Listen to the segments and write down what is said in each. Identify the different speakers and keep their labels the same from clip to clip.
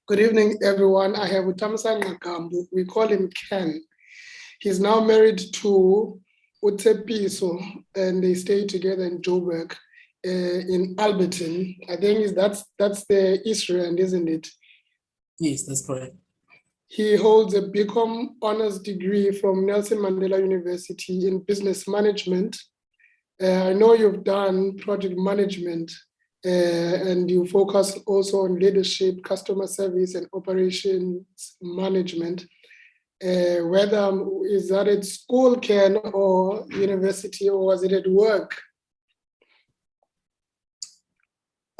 Speaker 1: Good evening, everyone. I have Thamsanqa Ken Gampu. We call him Ken. He's now married to TSHEPISO, and they stay together in JOBURG, in ALBERTON. I think that's the Israel, isn't it?
Speaker 2: Yes, that's correct.
Speaker 1: He holds a BCOM honors degree from Nelson Mandela University in business management. I know you've done project management, and you focus also on leadership, customer service, and operations management. Whether is that at school, Ken, or university, or was it at work?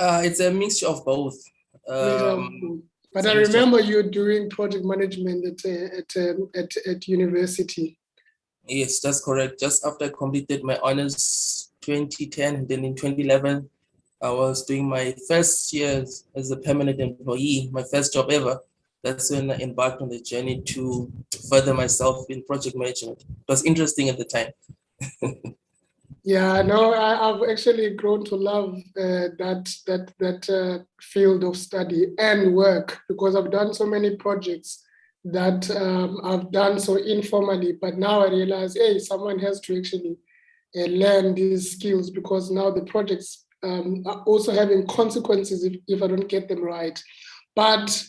Speaker 2: It's a mixture of both.
Speaker 1: But I remember you doing project management at university.
Speaker 2: Yes, that's correct. Just after I completed my honors 2010, and then in 2011, I was doing my first year as a permanent employee, my first job ever. That's when I embarked on the journey to further myself in project management. It was interesting at the time.
Speaker 1: Yeah, no, I've actually grown to love that field of study and work, because I've done so many projects that I've done so informally, but now I realize, hey, someone has to actually learn these skills, because now the projects are also having consequences if I don't get them right. But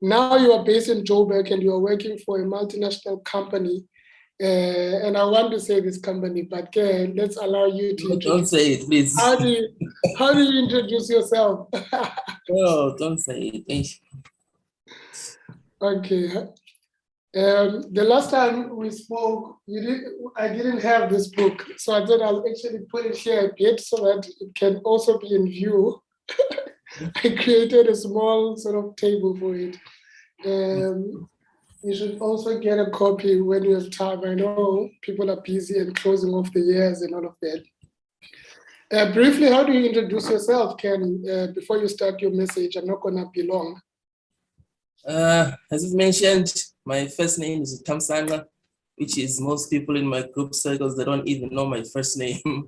Speaker 1: now you are based in Joburg and you are working for a multinational company. And I want to say this company, but let's allow you to introduce.
Speaker 2: Don't say it, please.
Speaker 1: How do you introduce yourself?
Speaker 2: No, don't say it.
Speaker 1: Okay. The last time we spoke, I didn't have this book, so I thought I'll actually put it here a bit so that it can also be in view. I created a small sort of table for it. You should also get a copy when you have time. I know people are busy and closing off the years and all of that. Briefly, how do you introduce yourself, Ken, before you start your message? I'm not going to be long.
Speaker 2: As you mentioned, my first name is Thamsanqa, which is most people in my group circles, they don't even know my first name.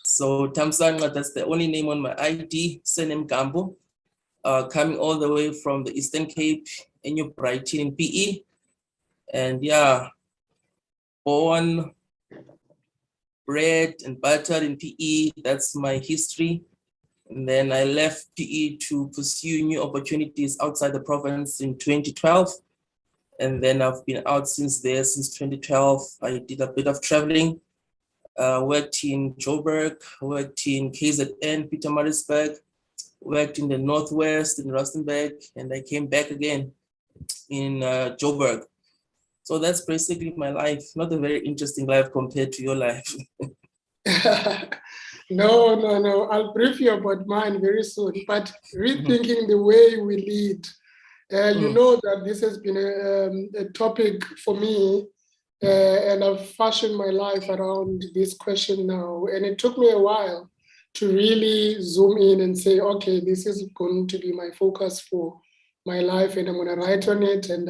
Speaker 2: So Thamsanqa, that's the only name on my ID, surname Gampu, coming all the way from the Eastern Cape, in New Brighton in PE. And yeah, born, bred and buttered in PE, that's my history. And then I left PE to pursue new opportunities outside the province in 2012. And then I've been out since 2012. I did a bit of traveling, worked in Joburg, worked in KZN, Pietermaritzburg, worked in the Northwest in Rustenburg, and I came back again in Joburg. So that's basically my life. Not a very interesting life compared to your life.
Speaker 1: No. I'll brief you about mine very soon. But rethinking the way we lead, you know that this has been a topic for me, and I've fashioned my life around this question now. And it took me a while to really zoom in and say, okay, this is going to be my focus for my life, and I'm going to write on it, and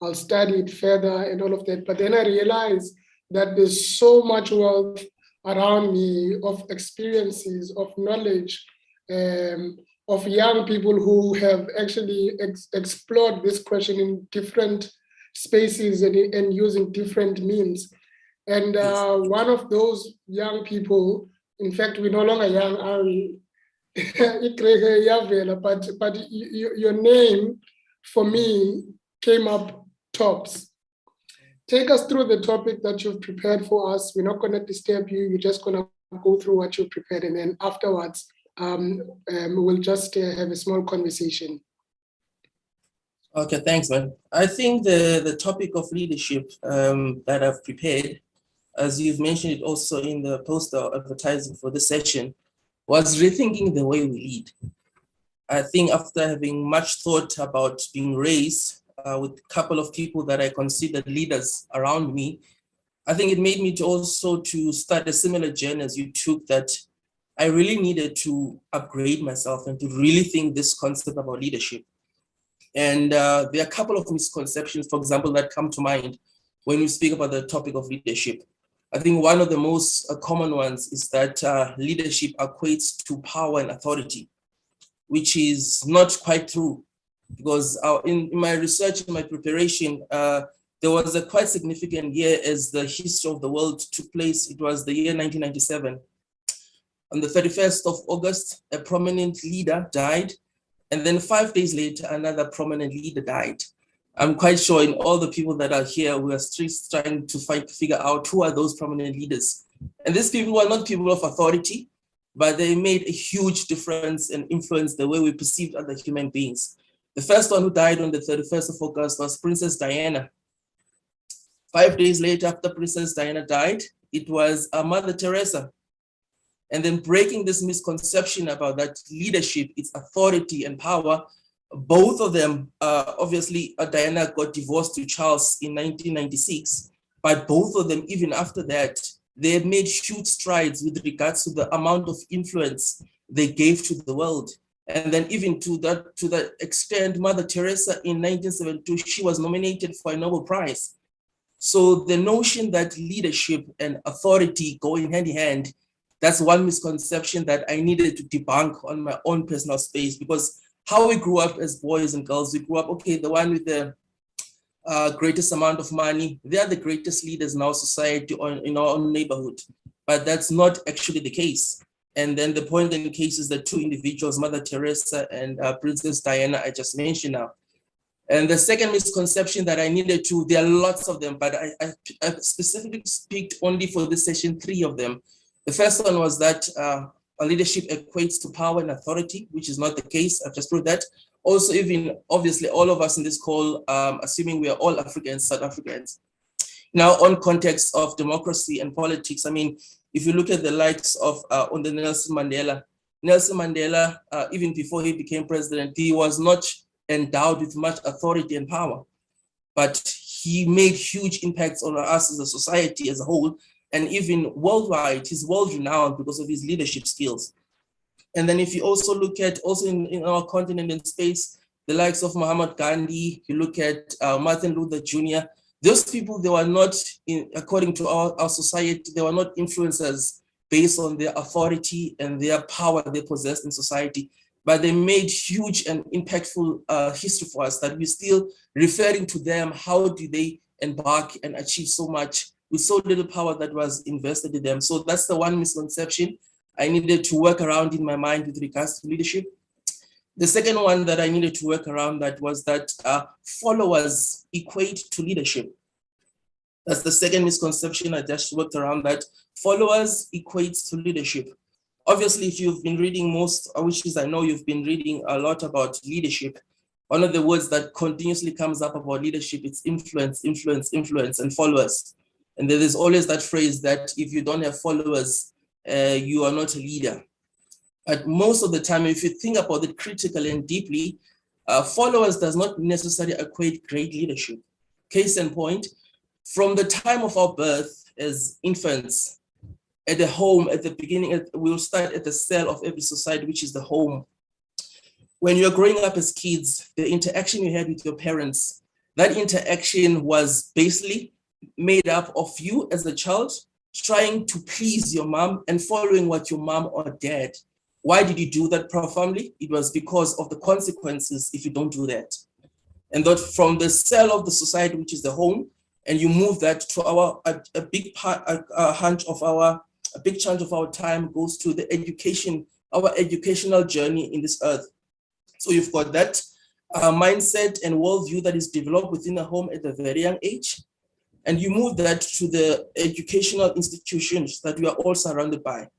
Speaker 1: I'll study it further and all of that. But then I realized that there's so much wealth around me of experiences, of knowledge, of young people who have actually explored this question in different spaces and using different means. And one of those young people, in fact, we're no longer young, are we? But your name, for me, came up tops. Take us through the topic that you've prepared for us. We're not going to disturb you. You're just going to go through what you've prepared, and then afterwards, we'll just have a small conversation.
Speaker 2: Okay, thanks, man. I think the topic of leadership that I've prepared, as you've mentioned it also in the poster advertising for this session, was rethinking the way we lead. I think after having much thought about being raised with a couple of people that I considered leaders around me, I think it made me to start a similar journey as you took, that I really needed to upgrade myself and to really think this concept about leadership. And there are a couple of misconceptions, for example, that come to mind when we speak about the topic of leadership. I think one of the most common ones is that leadership equates to power and authority, which is not quite true. because in my research, in my preparation, there was a quite significant year as the history of the world took place. It was the year 1997. On the 31st of August, a prominent leader died. And then 5 days later, another prominent leader died. I'm quite sure in all the people that are here, we are still trying to figure out who are those prominent leaders. And these people were not people of authority, but they made a huge difference and influenced the way we perceived other human beings. The first one who died on the 31st of August was Princess Diana. 5 days later, after Princess Diana died, it was Mother Teresa. And then breaking this misconception about that leadership, its authority and power, both of them, obviously, Diana got divorced to Charles in 1996, but both of them, even after that, they have made huge strides with regards to the amount of influence they gave to the world. And then even to that extent, Mother Teresa in 1972, she was nominated for a Nobel Prize. So the notion that leadership and authority go in hand in hand, that's one misconception that I needed to debunk on my own personal space, because how we grew up as boys and girls, we grew up, okay, the one with the greatest amount of money, they are the greatest leaders in our society or in our own neighborhood. But that's not actually the case. And then the point in the case is the two individuals, Mother Teresa and Princess Diana, I just mentioned now. And the second misconception that I needed to, there are lots of them, but I specifically speak only for this session, 3 of them. The first one was that leadership equates to power and authority, which is not the case. I've just proved that. Also, even obviously all of us in this call, assuming we are all Africans, South Africans. Now, on context of democracy and politics, I mean, if you look at the likes of Nelson Mandela, even before he became president, he was not endowed with much authority and power, but he made huge impacts on us as a society as a whole, and even worldwide. He's world-renowned because of his leadership skills. And then if you also look at, also in our continent and space, the likes of Muhammad Gandhi, you look at Martin Luther Jr., those people, they were not, according to our society, they were not influencers based on their authority and their power they possessed in society, but they made huge and impactful history for us that we're still referring to them. How do they embark and achieve so much with so little power that was invested in them? So that's the one misconception I needed to work around in my mind with regards to leadership. The second one that I needed to work around that was that followers equate to leadership. That's the second misconception I just worked around, that followers equates to leadership. Obviously, if you've been reading which is I know you've been reading a lot about leadership, one of the words that continuously comes up about leadership is influence, influence, influence, and followers. And there's always that phrase that if you don't have followers, you are not a leader. But most of the time, if you think about it critically and deeply, followers does not necessarily equate great leadership. Case in point, from the time of our birth as infants, at the home, at the beginning, we'll start at the cell of every society, which is the home. When you're growing up as kids, the interaction you had with your parents, that interaction was basically made up of you as a child trying to please your mom and following what your mom or dad. Why did you do that, Prof. Family? It was because of the consequences if you don't do that. And that from the cell of the society, which is the home, and you move that to a big chunk of our time goes to the education, our educational journey in this earth. So you've got that mindset and worldview that is developed within a home at a very young age. And you move that to the educational institutions that we are all surrounded by.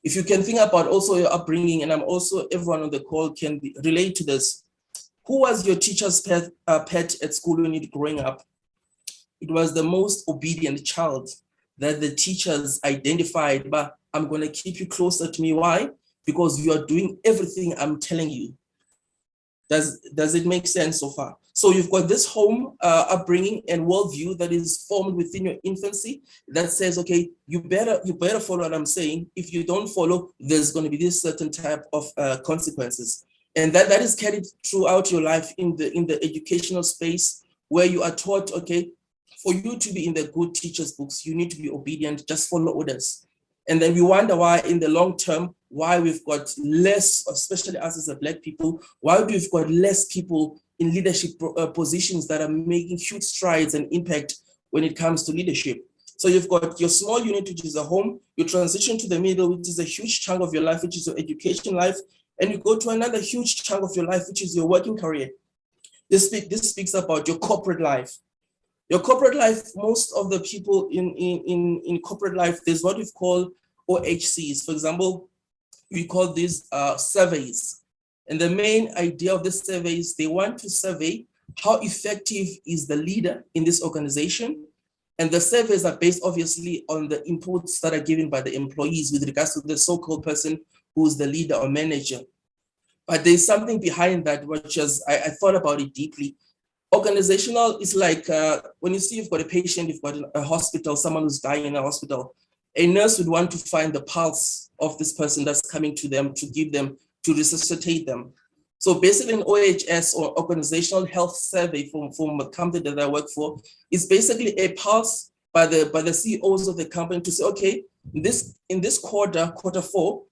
Speaker 2: If you can think about also your upbringing, and I'm also, everyone on the call can relate to this. Who was your teacher's pet at school when you were growing up? It was the most obedient child that the teachers identified, but I'm going to keep you closer to me. Why? Because you are doing everything I'm telling you. Does it make sense so far? So you've got this home upbringing and worldview that is formed within your infancy that says, okay, you better follow what I'm saying. If you don't follow, there's going to be this certain type of consequences. And that is carried throughout your life in the educational space, where you are taught, okay, for you to be in the good teacher's books, you need to be obedient, just follow orders. And then we wonder why in the long term, why we've got less, especially us as a Black people, why we've got less people in leadership positions that are making huge strides and impact when it comes to leadership. So you've got your small unit, which is a home, you transition to the middle, which is a huge chunk of your life, which is your education life, and you go to another huge chunk of your life, which is your working career. This speaks about your corporate life. Your corporate life, most of the people in corporate life, there's what we call OHCs. For example, we call these surveys. And the main idea of the surveys, they want to survey how effective is the leader in this organization. And the surveys are based obviously on the inputs that are given by the employees with regards to the so-called person who's the leader or manager. But there's something behind that, which is, I thought about it deeply. Organizational is like when you see you've got a patient, you've got a hospital, someone who's dying in a hospital, a nurse would want to find the pulse of this person that's coming to them, to give them, to resuscitate them. So basically an OHS, or organizational health survey from a company that I work for, is basically a pulse by the CEOs of the company to say, okay, in this quarter 4,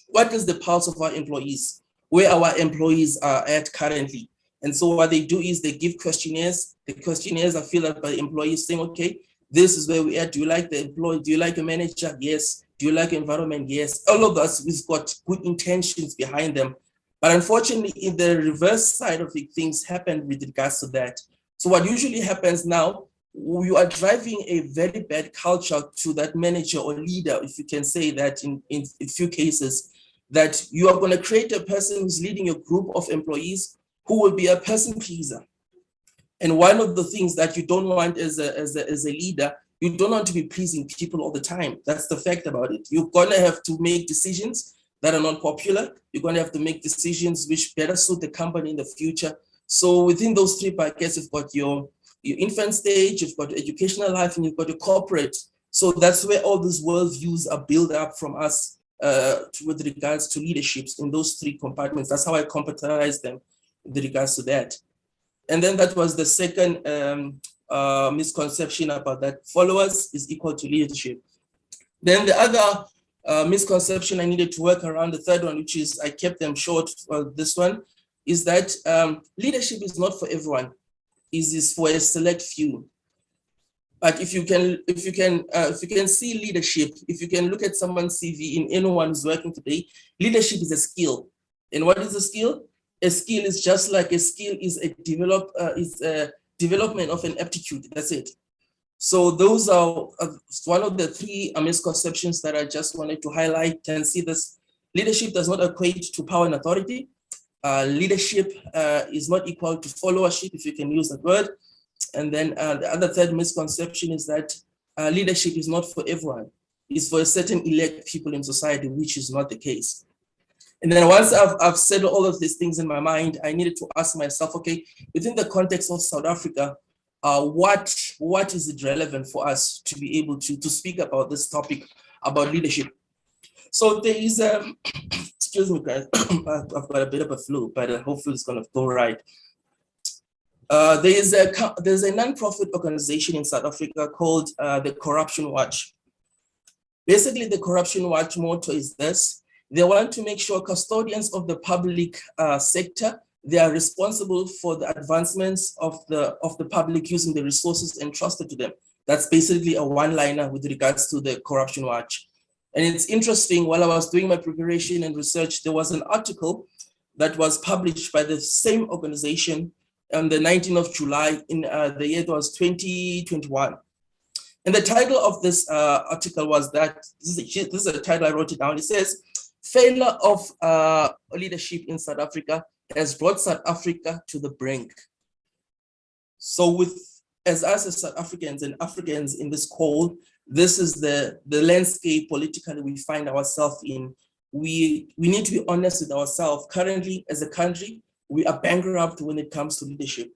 Speaker 2: what is the pulse of our employees, where our employees are at currently? And so what they do is they give questionnaires. The questionnaires are filled out by employees saying, okay, this is where we are. Do you like the employee? Do you like a manager? Yes. Do you like environment? Yes. All of us, we've got good intentions behind them. But unfortunately, in the reverse side of it, things happen with regards to that. So what usually happens now, you are driving a very bad culture to that manager or leader, if you can say that in a few cases, that you are going to create a person who's leading a group of employees who will be a person pleaser. And one of the things that you don't want as a leader, you don't want to be pleasing people all the time. That's the fact about it. You're going to have to make decisions that are not popular. You're going to have to make decisions which better suit the company in the future. So within those 3 buckets, you've got your infant stage, you've got your educational life, and you've got your corporate. So that's where all these worldviews are built up from us with regards to leaderships in those 3 compartments. That's how I compartmentalize them with regards to that. And then that was the second misconception about that. Followers is equal to leadership. Then the other misconception I needed to work around, the third one, which is I kept them short for this one, is that leadership is not for everyone. It is for a select few. But if you can see leadership, if you can look at someone's CV in anyone who's working today, leadership is a skill. And what is a skill? A skill is just like a skill is a development of an aptitude. That's it. So those are one of the 3 misconceptions that I just wanted to highlight and see this. Leadership does not equate to power and authority. Leadership is not equal to followership, if you can use that word. And then the other third misconception is that leadership is not for everyone. It's for a certain elect people in society, which is not the case. And then once I've said all of these things in my mind, I needed to ask myself, okay, within the context of South Africa, what is it relevant for us to be able to speak about this topic about leadership? So there is excuse me guys, I've got a bit of a flu, but hopefully it's gonna go right. There's a non-profit organization in South Africa called the Corruption Watch. Basically, the Corruption Watch motto is this: they want to make sure custodians of the public sector, they are responsible for the advancements of the public using the resources entrusted to them. That's basically a one-liner with regards to the Corruption Watch. And it's interesting, while I was doing my preparation and research, there was an article that was published by the same organization on the 19th of July in the year, it was 2021. And the title of this article was that, this is a title, I wrote it down. It says, failure of leadership in South Africa has brought South Africa to the brink. So as us as South Africans and Africans in this call, this is the landscape politically we find ourselves in. We need to be honest with ourselves. Currently, as a country, we are bankrupt when it comes to leadership.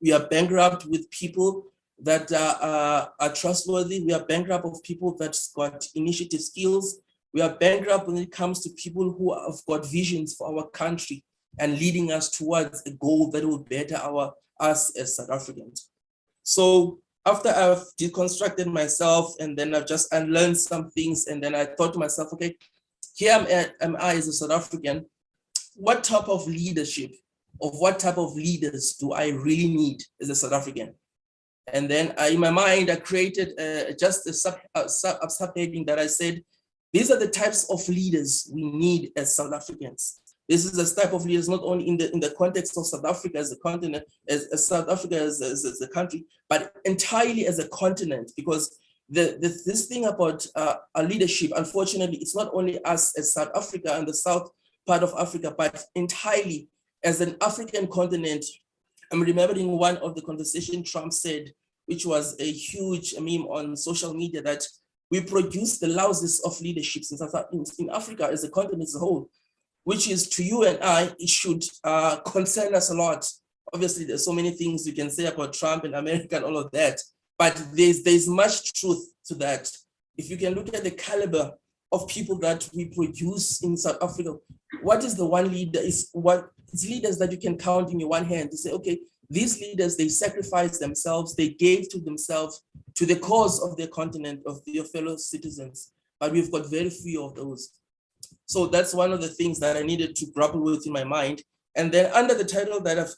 Speaker 2: We are bankrupt with people that are trustworthy. We are bankrupt of people that's got initiative skills. We are bankrupt when it comes to people who have got visions for our country and leading us towards a goal that will better us as South Africans. So after I've deconstructed myself and then I've just unlearned some things, and then I thought to myself, okay, here am I as a South African. What type of leadership of what type of leaders do I really need as a South African. And then in my mind, I created just a subheading that I said, these are the types of leaders we need as South Africans. This is the type of leaders, not only in the context of South Africa as a continent, as South Africa as a country, but entirely as a continent, because this thing about our leadership, unfortunately, it's not only us as South Africa and the south part of Africa, but entirely as an African continent. I'm remembering one of the conversation Trump said, which was a huge meme on social media, that we produce the louses of leaderships in Africa as a continent as a whole, which is, to you and I, it should concern us a lot. Obviously, there's so many things you can say about Trump and America and all of that, but there's much truth to that. If you can look at the caliber of people that we produce in South Africa, what is the one leader? It's leaders that you can count in your one hand to say, okay, these leaders, they sacrificed themselves, they gave to themselves, to the cause of their continent, of their fellow citizens, but we've got very few of those. So that's one of the things that I needed to grapple with in my mind. And then under the title that I've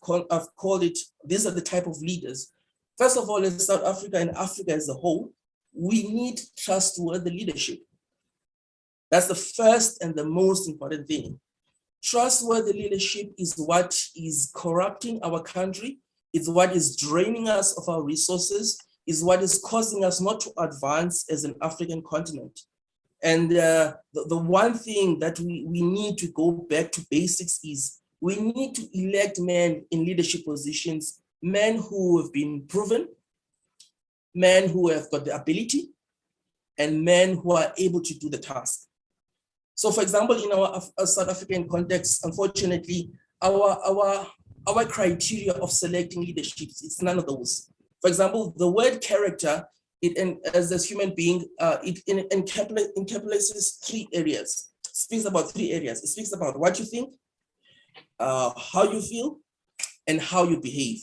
Speaker 2: called it, these are the type of leaders. First of all, in South Africa and Africa as a whole, we need trustworthy leadership. That's the first and the most important thing. Trustworthy leadership is what is corrupting our country, is what is draining us of our resources, is what is causing us not to advance as an African continent. And the one thing that we need to go back to basics is we need to elect men in leadership positions, men who have been proven, men who have got the ability, and men who are able to do the task. So for example, in our South African context, unfortunately, our criteria of selecting leaderships, it's none of those. For example, the word character, as a human being, it encapsulates 3 areas. It speaks about 3 areas. It speaks about what you think, how you feel, and how you behave.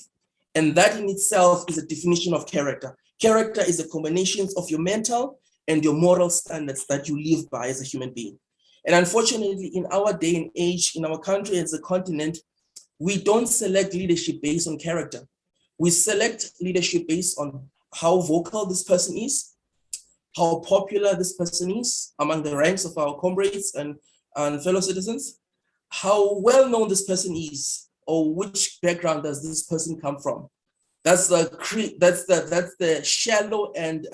Speaker 2: And that in itself is a definition of character. Character is a combination of your mental and your moral standards that you live by as a human being. And unfortunately, in our day and age, in our country as a continent, we don't select leadership based on character. We select leadership based on how vocal this person is, how popular this person is among the ranks of our comrades and fellow citizens, how well known this person is, or which background does this person come from. That's the shallow and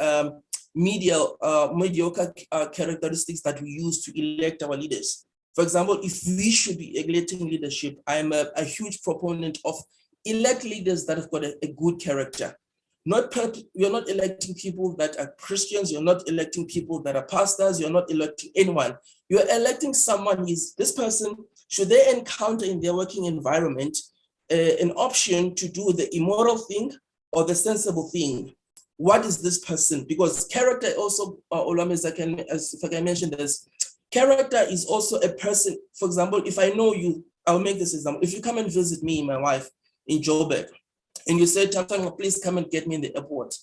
Speaker 2: mediocre characteristics that we use to elect our leaders. For example, if we should be electing leadership, I'm a huge proponent of elect leaders that have got a good character. You're not electing people that are Christians, you're not electing people that are pastors, you're not electing anyone. You're electing someone this person, should they encounter in their working environment an option to do the immoral thing or the sensible thing, what is this person? Because character also, if I can mention this, character is also a person. For example, if I know you, I'll make this example. If you come and visit me, my wife, in Joburg, and you say, Thamsanqa, please come and get me in the airport.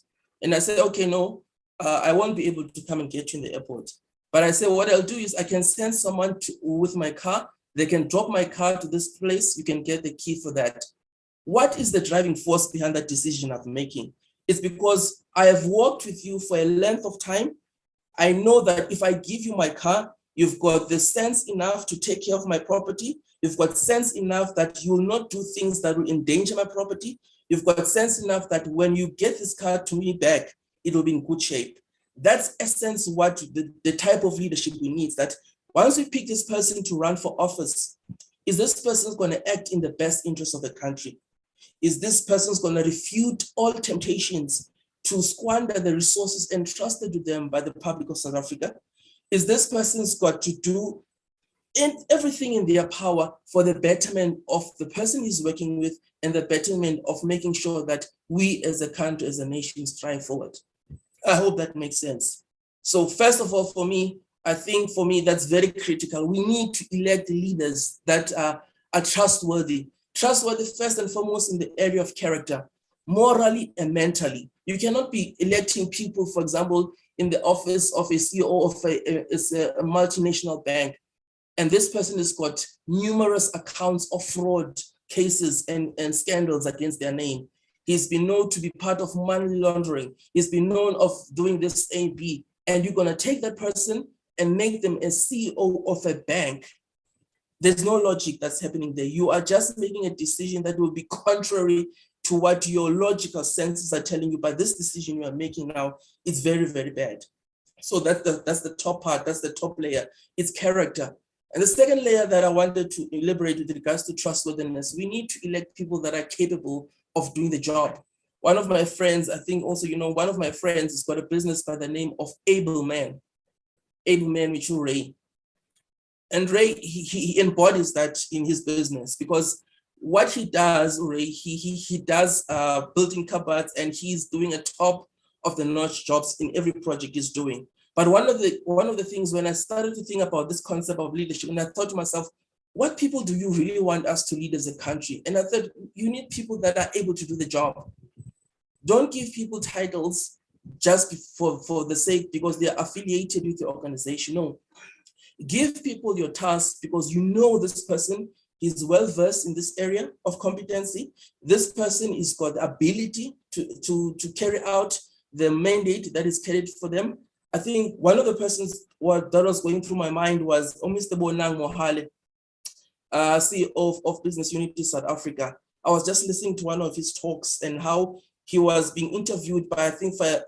Speaker 2: And I say, okay, no, I won't be able to come and get you in the airport. But I say, what I'll do is I can send someone with my car. They can drop my car to this place. You can get the key for that. What is the driving force behind that decision I'm making? It's because I have worked with you for a length of time. I know that if I give you my car, you've got the sense enough to take care of my property. You've got sense enough that you will not do things that will endanger my property. You've got sense enough that when you get this car to me back, it will be in good shape. That's essence what the type of leadership we need, that once we pick this person to run for office, is this person going to act in the best interest of the country? Is this person going to refute all temptations to squander the resources entrusted to them by the public of South Africa? Is this person's got to do everything in their power for the betterment of the person he's working with and the betterment of making sure that we as a country, as a nation, strive forward? I hope that makes sense. So first of all, for me, I think for me, that's very critical. We need to elect leaders that are trustworthy. Trustworthy first and foremost in the area of character, morally and mentally. You cannot be electing people, for example, in the office of a CEO of a multinational bank, and this person has got numerous accounts of fraud cases and scandals against their name. He's been known to be part of money laundering. He's been known of doing this A, B, and you're gonna take that person and make them a CEO of a bank. There's no logic that's happening there. You are just making a decision that will be contrary to what your logical senses are telling you, but this decision you are making now is very, very bad. So that's the top part, that's the top layer, it's character. And the second layer that I wanted to elaborate with regards to trustworthiness, we need to elect people that are capable of doing the job. One of my friends, I think also, one of my friends has got a business by the name of Able Man with you, Ray. And Ray, he embodies that in his business, because what he does, Ray, he does building cupboards, and he's doing a top of the notch jobs in every project he's doing. But one of the things when I started to think about this concept of leadership, and I thought to myself, what people do you really want us to lead as a country? And I thought, you need people that are able to do the job. Don't give people titles just for the sake, because they are affiliated with the organization. No, give people your tasks because you know this person is well-versed in this area of competency. This person has got the ability to carry out the mandate that is carried for them. I think one of the persons that was going through my mind was Mr. Bonang Mohale, CEO of Business Unity South Africa. I was just listening to one of his talks and how he was being interviewed by,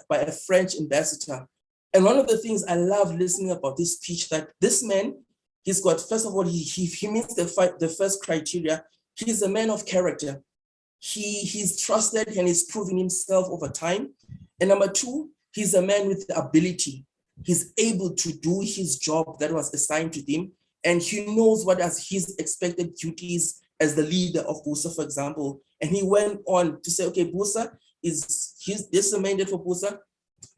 Speaker 2: by a French ambassador. And one of the things I love listening about this speech, that this man, he's got, first of all, he meets the first criteria. He's a man of character. He's trusted and he's proven himself over time. And number two, he's a man with the ability. He's able to do his job that was assigned to him. And he knows what are his expected duties as the leader of BUSA, for example. And he went on to say, okay, BUSA, this is a mandate for BUSA.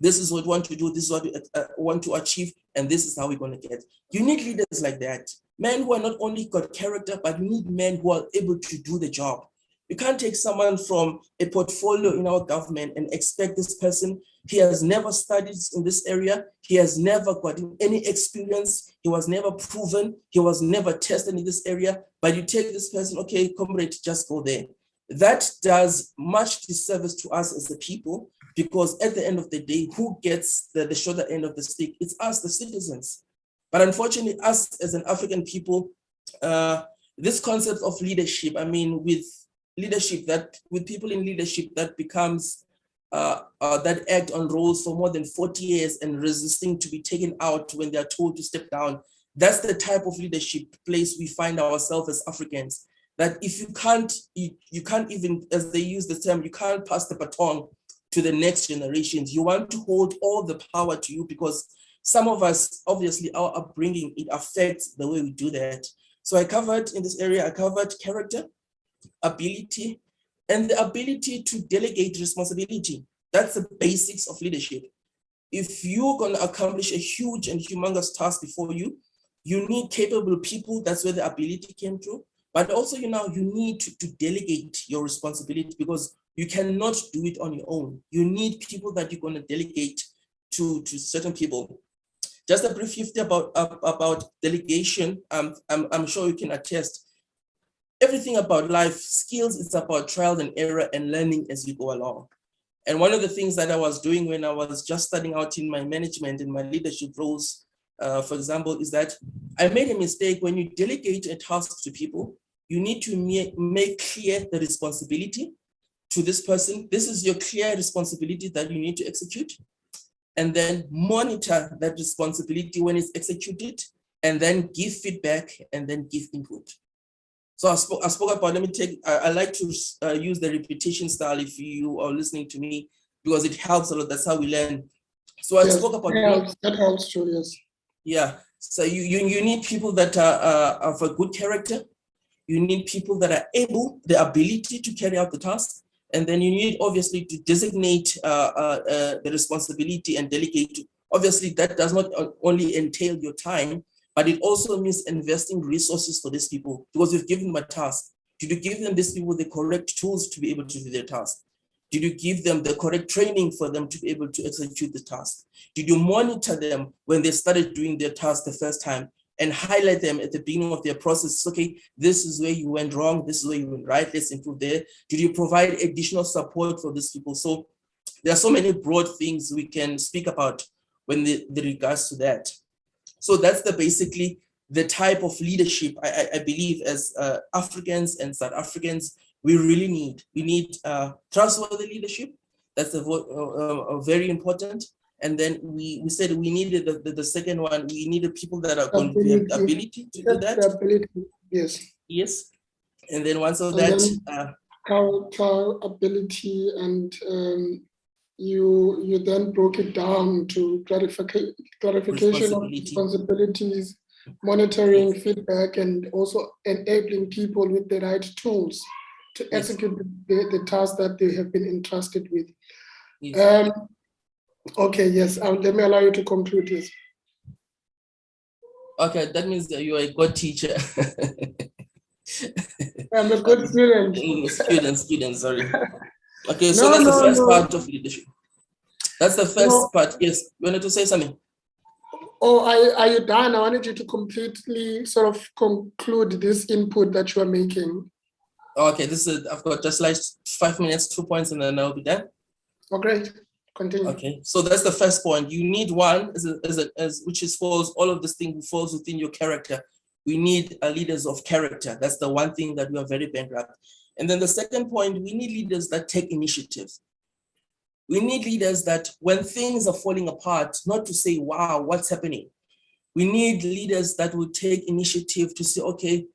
Speaker 2: This is what we want to do. This is what we want to achieve. And this is how we're going to get. You need leaders like that. Men who are not only got character, but you need men who are able to do the job. You can't take someone from a portfolio in our government and expect this person, he has never studied in this area, he has never got any experience, he was never proven, he was never tested in this area, but you take this person, okay, comrade, just go there. That does much disservice to us as a people, because at the end of the day, who gets the shorter end of the stick? It's us, the citizens. But unfortunately, us as an African people, this concept of leadership, I mean, with people in leadership that becomes, that act on roles for more than 40 years and resisting to be taken out when they are told to step down. That's the type of leadership place we find ourselves as Africans. That if you can't even, as they use the term, you can't pass the baton to the next generations. You want to hold all the power to you, because some of us, obviously our upbringing, it affects the way we do that. So I covered in this area, I covered character, ability, and the ability to delegate responsibility. That's the basics of leadership. If you're going to accomplish a huge and humongous task before you, you need capable people. That's where the ability came through. But also, you need to delegate your responsibility, because you cannot do it on your own. You need people that you're going to delegate to certain people. Just a brief history about delegation. I'm sure you can attest. Everything about life skills, it's about trial and error and learning as you go along. And one of the things that I was doing when I was just starting out in my management and my leadership roles, for example, is that I made a mistake. When you delegate a task to people, you need to make clear the responsibility to this person. This is your clear responsibility that you need to execute, and then monitor that responsibility when it's executed, and then give feedback and then give input. So I spoke about, I like to use the repetition style if you are listening to me, because it helps a lot. That's how we learn. So I spoke about
Speaker 1: that helps too, yes.
Speaker 2: Yeah, so you need people that are of a good character. You need people that are able, the ability to carry out the task. And then you need, obviously, to designate the responsibility and delegate. Obviously, that does not only entail your time, but it also means investing resources for these people, because you've given them a task. Did you give them these people the correct tools to be able to do their task? Did you give them the correct training for them to be able to execute the task? Did you monitor them when they started doing their task the first time? and highlight them at the beginning of their process. Okay, this is where you went wrong, this is where you went right, let's improve there. Did you provide additional support for these people? So there are so many broad things we can speak about when the regards to that. So that's basically the type of leadership I believe as Africans and South Africans we really need. We need trustworthy leadership. That's very important. And then we said we needed the second one. We needed people that are going to have the ability to do that.
Speaker 1: Ability, yes.
Speaker 2: Yes. And then once of that,
Speaker 1: ability, and you then broke it down to clarification of responsibilities, monitoring, feedback, and also enabling people with the right tools to execute the task that they have been entrusted with. Yes. Okay, yes, let me allow you to conclude this.
Speaker 2: Okay, that means that you are a good teacher.
Speaker 1: I'm a good student.
Speaker 2: Student, sorry. Okay, so that's the first part of leadership. That's the first part. Yes, you wanted to say something?
Speaker 1: Oh, are you done? I wanted you to completely sort of conclude this input that you are making.
Speaker 2: Okay, I've got just like 5 minutes, 2 points, and then I'll be done.
Speaker 1: Oh, great. Continue.
Speaker 2: Okay, so that's the first point. You need one, which is falls, all of this thing falls within your character. We need leaders of character. That's the one thing that we are very bankrupt. And then the second point, we need leaders that take initiatives. We need leaders that when things are falling apart, not to say, wow, what's happening? We need leaders that will take initiative to say, okay,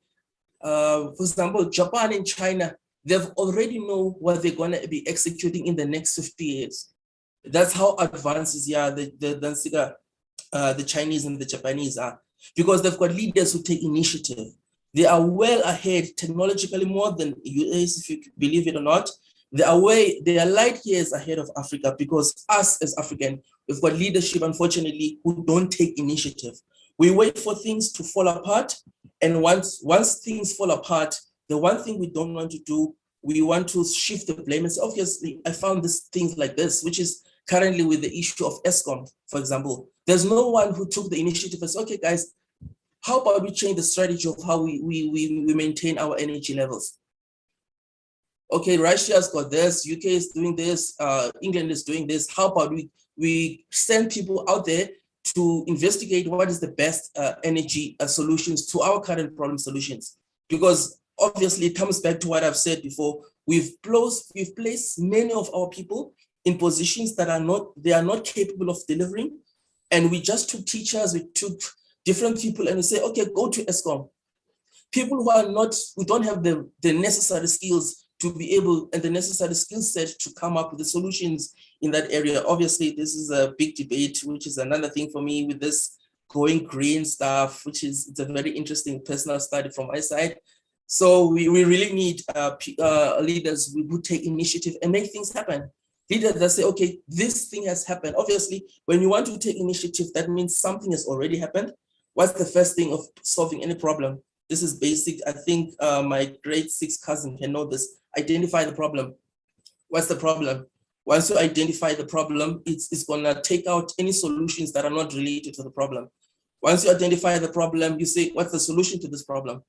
Speaker 2: for example, Japan and China, they've already know what they're going to be executing in the next 50 years. That's how advanced the Chinese and the Japanese are, because they've got leaders who take initiative. They are well ahead technologically more than US, if you believe it or not. They are light years ahead of Africa, because us as African, we've got leadership, unfortunately, who don't take initiative. We wait for things to fall apart. And once things fall apart, the one thing we don't want to do, we want to shift the blame and say, obviously, I found this things like this, which is currently with the issue of ESCOM, for example. There's no one who took the initiative and said, okay, guys, how about we change the strategy of how we maintain our energy levels? Okay, Russia's got this, UK is doing this, England is doing this. How about we send people out there to investigate what is the best energy solutions to our current problem solutions? Because obviously it comes back to what I've said before. We've placed many of our people in positions that are not capable of delivering. And we just took teachers, we took different people, and we say, okay, go to ESCOM. People who don't have the necessary skills to be able, and the necessary skill set to come up with the solutions in that area. Obviously, this is a big debate, which is another thing for me with this going green stuff, it's a very interesting personal study from my side. So we really need leaders who take initiative and make things happen. Leaders that say, okay, this thing has happened. Obviously, when you want to take initiative, that means something has already happened. What's the first thing of solving any problem? This is basic. I think my grade 6 cousin can know this. Identify the problem. What's the problem? Once you identify the problem, it's gonna take out any solutions that are not related to the problem. Once you identify the problem, you say, what's the solution to this problem?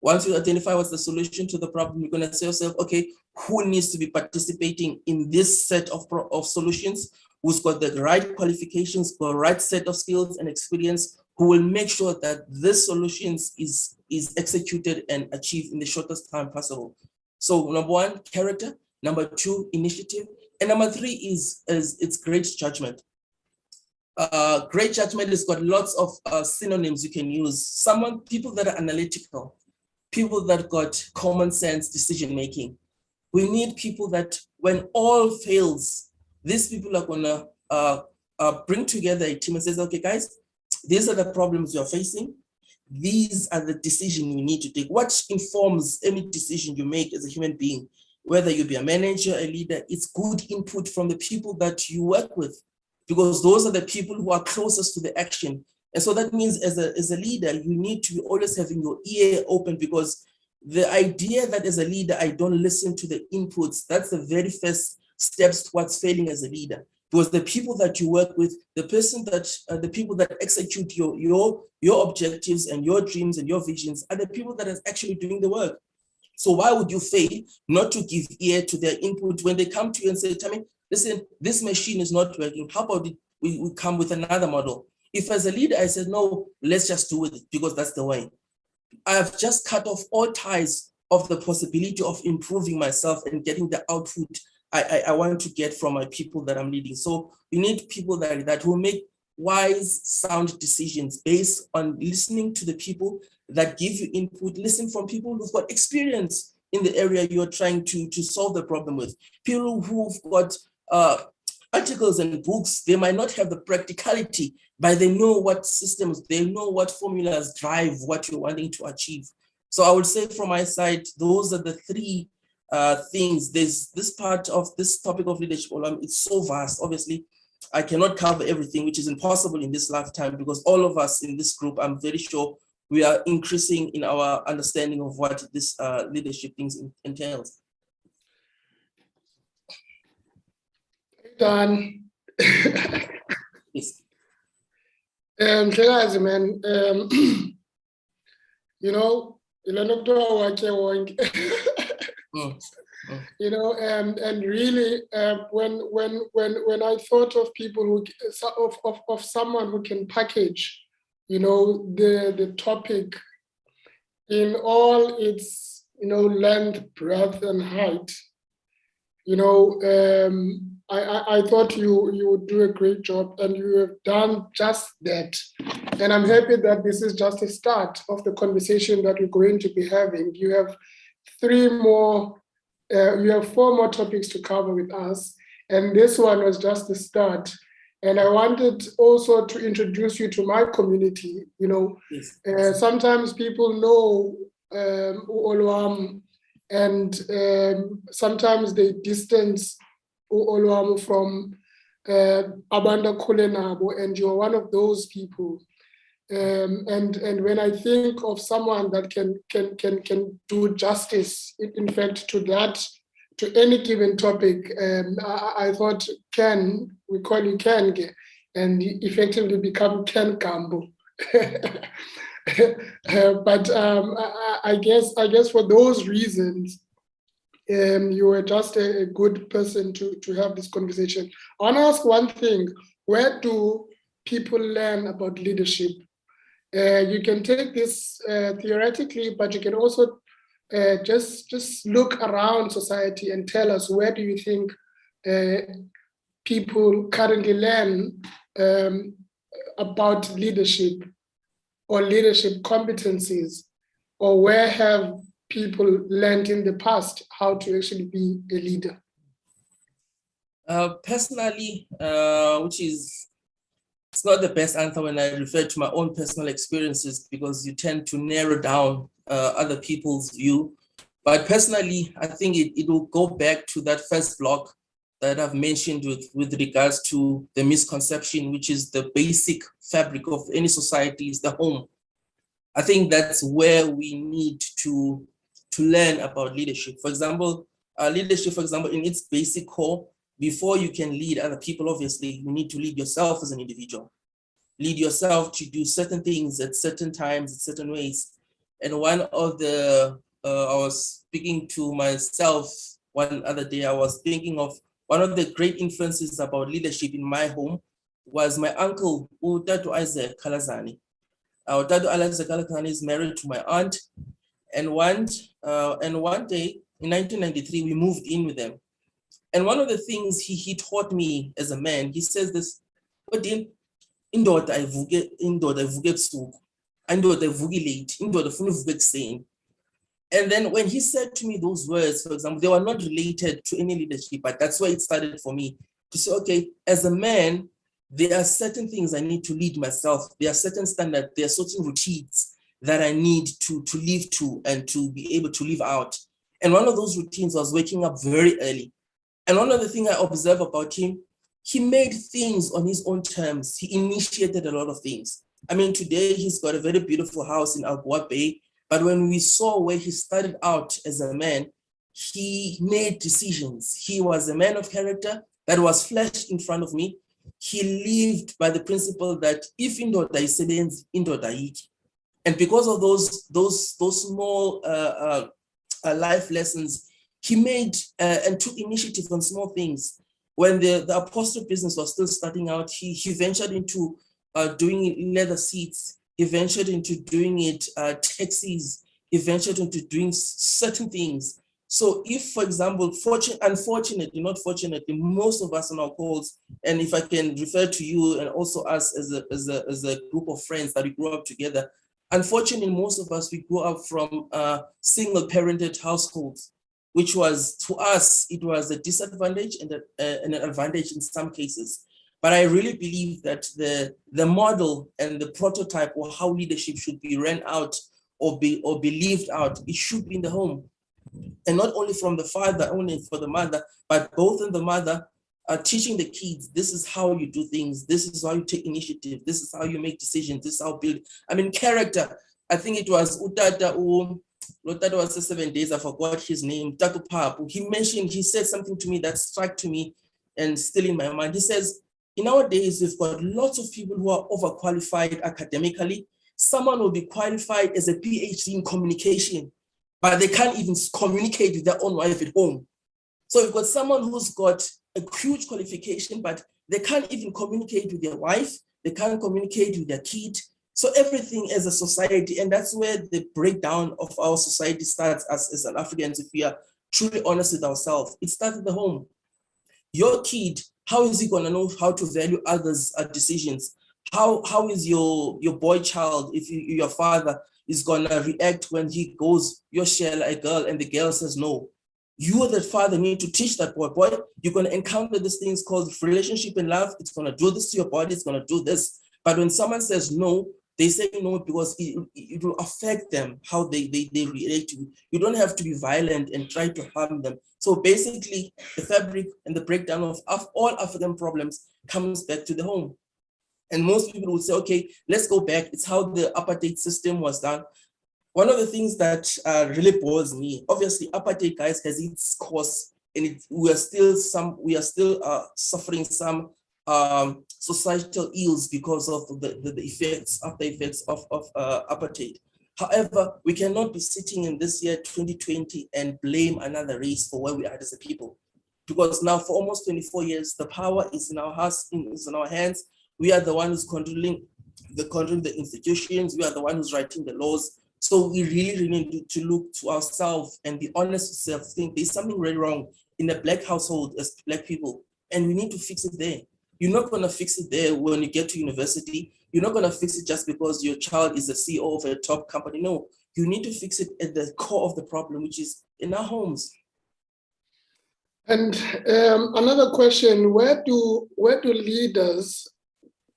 Speaker 2: Once you identify what's the solution to the problem, you're gonna say yourself, okay, who needs to be participating in this set of solutions? Who's got the right qualifications, got the right set of skills and experience, who will make sure that this solutions is executed and achieved in the shortest time possible. So number one, character. Number two, initiative. And number three is it's great judgment. Great judgment has got lots of synonyms you can use. People that are analytical, people that got common sense decision-making. We need people that when all fails, these people are gonna bring together a team and says, okay, guys, these are the problems you're facing. These are the decisions you need to take. What informs any decision you make as a human being, whether you be a manager, a leader, it's good input from the people that you work with, because those are the people who are closest to the action. And so that means as a leader, you need to be always having your ear open, because the idea that as a leader, I don't listen to the inputs, that's the very first steps towards failing as a leader. because the people that you work with, the people that execute your objectives and your dreams and your visions are the people that are actually doing the work. So why would you fail not to give ear to their input when they come to you and say, Tammy, listen, this machine is not working. How about we come with another model? If as a leader, I said, no, let's just do it because that's the way. I've just cut off all ties of the possibility of improving myself and getting the output I want to get from my people that I'm leading. So we need people that will make wise, sound decisions based on listening to the people that give you input. Listen from people who've got experience in the area you're trying to solve the problem with. People who've got articles and books, they might not have the practicality, but they know what systems, they know what formulas drive what you're wanting to achieve. So I would say from my side, those are the three things. There's this part of this topic of leadership, it's so vast. Obviously, I cannot cover everything, which is impossible in this lifetime, because all of us in this group, I'm very sure we are increasing in our understanding of what this leadership things entails.
Speaker 1: Done.
Speaker 2: Yes.
Speaker 1: Man, you know, you know, and really, when I thought of people who of someone who can package, you know, the topic in all its, you know, length, breadth, and height, you know, I thought you would do a great job, and you have done just that. And I'm happy that this is just a start of the conversation that we're going to be having. You have you have 4 more topics to cover with us, and this one was just the start. And I wanted also to introduce you to my community. You know, yes. Sometimes people know Olwam, and sometimes they distance Olwam from Abanda Kulenabo, and you're one of those people. And when I think of someone that can do justice, in fact, to any given topic, I thought Ken, we call you Ken, and effectively become Ken Gampu. But I guess for those reasons, you were just a good person to have this conversation. I want to ask one thing: where do people learn about leadership? You can take this theoretically, but you can also just look around society and tell us, where do you think people currently learn about leadership or leadership competencies, or where have people learned in the past how to actually be a leader?
Speaker 2: Personally, it's not the best answer when I refer to my own personal experiences, because you tend to narrow down other people's view. But personally, I think it will go back to that first block that I've mentioned with regards to the misconception, which is the basic fabric of any society, is the home. I think that's where we need to learn about leadership. For example, leadership, for example, in its basic core, before you can lead other people, obviously, you need to lead yourself as an individual. Lead yourself to do certain things at certain times, in certain ways. And one of the, I was speaking to myself one other day, I was thinking of one of the great influences about leadership in my home was my uncle, Utatu Isaac Kalazani. Utatu Isaac Kalazani is married to my aunt. And one day in 1993, we moved in with them. And one of the things he taught me as a man, he says this, indoda ivuke ebusuku, indoda ivuke late, indoda funa ivuke ekuseni. And then when he said to me those words, for example, they were not related to any leadership, but that's where it started for me to say, okay, as a man, there are certain things I need to lead myself. There are certain standards, there are certain routines that I need to live to and to be able to live out. And one of those routines was waking up very early. And one of the things I observe about him, he made things on his own terms. He initiated a lot of things. I mean, today he's got a very beautiful house in Alboa Bay, but when we saw where he started out as a man, he made decisions. He was a man of character. that was flashed in front of me. He lived by the principle that if indoda isebenzi, indoda ayikho. And because of those small life lessons, he made and took initiative on small things. When the apostle business was still starting out, he ventured into doing leather seats. He ventured into doing it taxis. He ventured into doing certain things. So if, for example, unfortunately, not fortunately, most of us on our calls, and if I can refer to you and also us as a group of friends that we grew up together, unfortunately, most of us, we grew up from single-parented households, which was, to us, it was a disadvantage and an advantage in some cases. But I really believe that the model and the prototype or how leadership should be ran out or be lived out, it should be in the home. And not only from the father, only for the mother, but both in the mother, teaching the kids, this is how you do things, this is how you take initiative, this is how you make decisions, this is how build. I mean, character. I think it was Utata was 7 days, I forgot his name, Tatu Papu. He said something to me that struck to me and still in my mind. He says, in our days, we've got lots of people who are overqualified academically. Someone will be qualified as a PhD in communication, but they can't even communicate with their own wife at home. So you've got someone who's got a huge qualification, but they can't even communicate with their wife. They can't communicate with their kid. So everything as a society, and that's where the breakdown of our society starts as South Africans, if we are truly honest with ourselves. It starts at the home. Your kid, how is he gonna know how to value others' decisions? How is your boy child, if your father is gonna react when he goes, you're share a girl and the girl says no? You, the father, need to teach that boy, you're gonna encounter these things called relationship and love. It's gonna do this to your body, it's gonna do this. But when someone says no, they say no because it will affect them, how they relate to you. You don't have to be violent and try to harm them. So basically, the fabric and the breakdown of all African problems comes back to the home. And most people would say, okay, let's go back. It's how the apartheid system was done. One of the things that really bores me, obviously, apartheid, guys, has its course, and we are still suffering some societal ills because of the after effects of apartheid. However, we cannot be sitting in this year 2020 and blame another race for where we are as a people, because now for almost 24 years the power is in our hands. We are the one who's controlling the institutions. We are the one who's writing the laws. So we really need to look to ourselves and be honest with ourselves. Think there's something really wrong in a Black household as Black people, and we need to fix it there. You're not going to fix it there when you get to university. You're not going to fix it just because your child is the CEO of a top company. No, you need to fix it at the core of the problem, which is in our homes.
Speaker 1: And another question: where do leaders,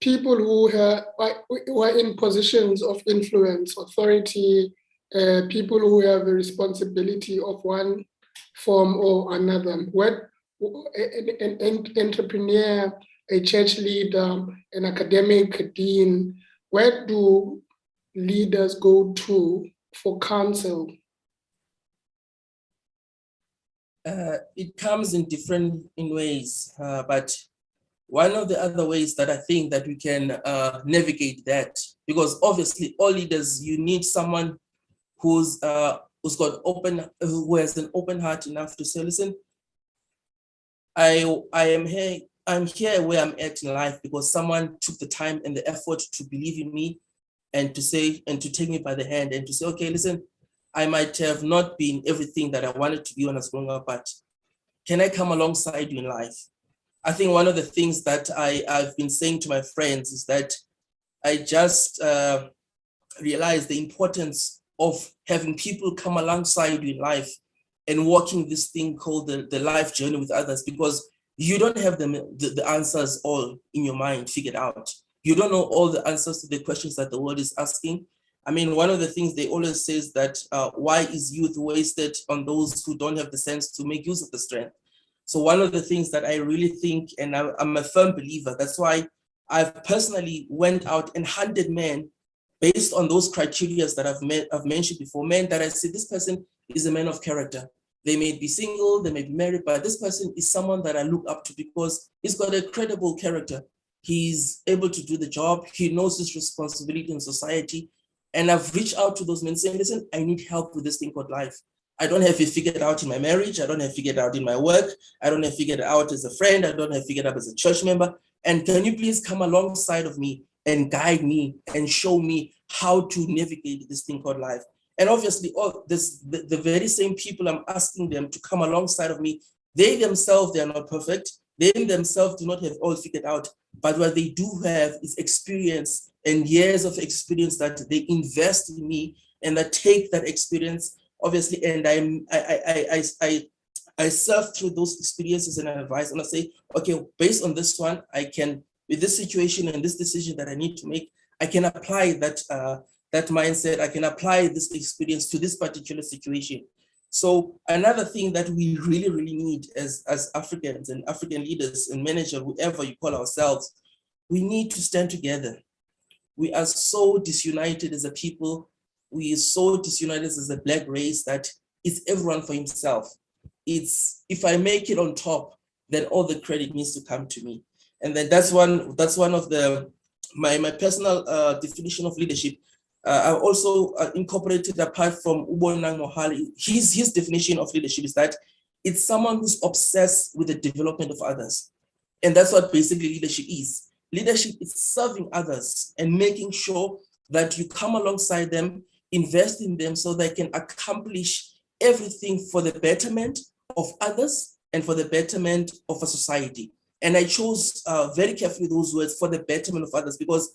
Speaker 1: people who are in positions of influence, authority, people who have a responsibility of one form or another, an entrepreneur, a church leader, an academic dean, where do leaders go to for counsel?
Speaker 2: It comes in different ways, but one of the other ways that I think that we can navigate that, because obviously all leaders, you need someone who has an open heart enough to say, listen, I'm here where I'm at in life because someone took the time and the effort to believe in me and to say, and to take me by the hand and to say, okay, listen, I might have not been everything that I wanted to be when I was growing up, but can I come alongside you in life? I think one of the things that I've been saying to my friends is that I just realized the importance of having people come alongside you in life and walking this thing called the life journey with others, because you don't have the answers all in your mind figured out. You don't know all the answers to the questions that the world is asking. I mean, one of the things they always say is that why is youth wasted on those who don't have the sense to make use of the strength? So one of the things that I really think, and I'm a firm believer, that's why I've personally went out and hunted men based on those criteria that I've mentioned before, men that I said, this person is a man of character. They may be single, they may be married, but this person is someone that I look up to because he's got a credible character. He's able to do the job. He knows his responsibility in society. And I've reached out to those men saying, listen, I need help with this thing called life. I don't have it figured out in my marriage. I don't have it figured out in my work. I don't have it figured out as a friend. I don't have it figured out as a church member. And can you please come alongside of me and guide me and show me how to navigate this thing called life? And obviously, the very same people I'm asking them to come alongside of me, they themselves, they are not perfect. They themselves do not have all figured out. But what they do have is experience and years of experience that they invest in me and that take that experience, obviously, and I surf through those experiences and advice, and I say, okay, based on this one, I can, with this situation and this decision that I need to make, I can apply that mindset, I can apply this experience to this particular situation. So another thing that we really, really need as Africans and African leaders and managers, whoever you call ourselves, we need to stand together. We are so disunited as a people. We are so disunited as a Black race that it's everyone for himself. It's, if I make it on top, then all the credit needs to come to me. And then that's one of the, my personal definition of leadership. I also incorporated, apart from Ubonang Mohali, his definition of leadership is that it's someone who's obsessed with the development of others. And that's what basically leadership is. Leadership is serving others and making sure that you come alongside them, invest in them so they can accomplish everything for the betterment of others and for the betterment of a society. And I chose very carefully those words, for the betterment of others, because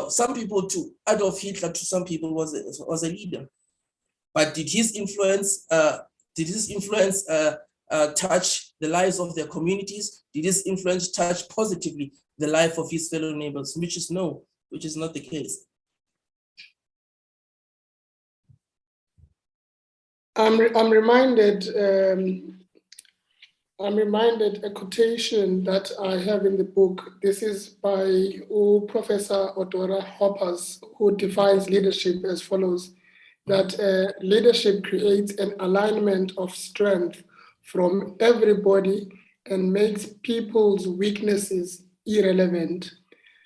Speaker 2: some people, to Adolf Hitler, to some people was a leader, but did his influence touch the lives of their communities? Did his influence touch positively the life of his fellow neighbors? Which is no, which is not the case.
Speaker 1: I'm reminded a quotation that I have in the book. This is by Professor Odora Hoppers, who defines leadership as follows: that leadership creates an alignment of strength from everybody and makes people's weaknesses irrelevant.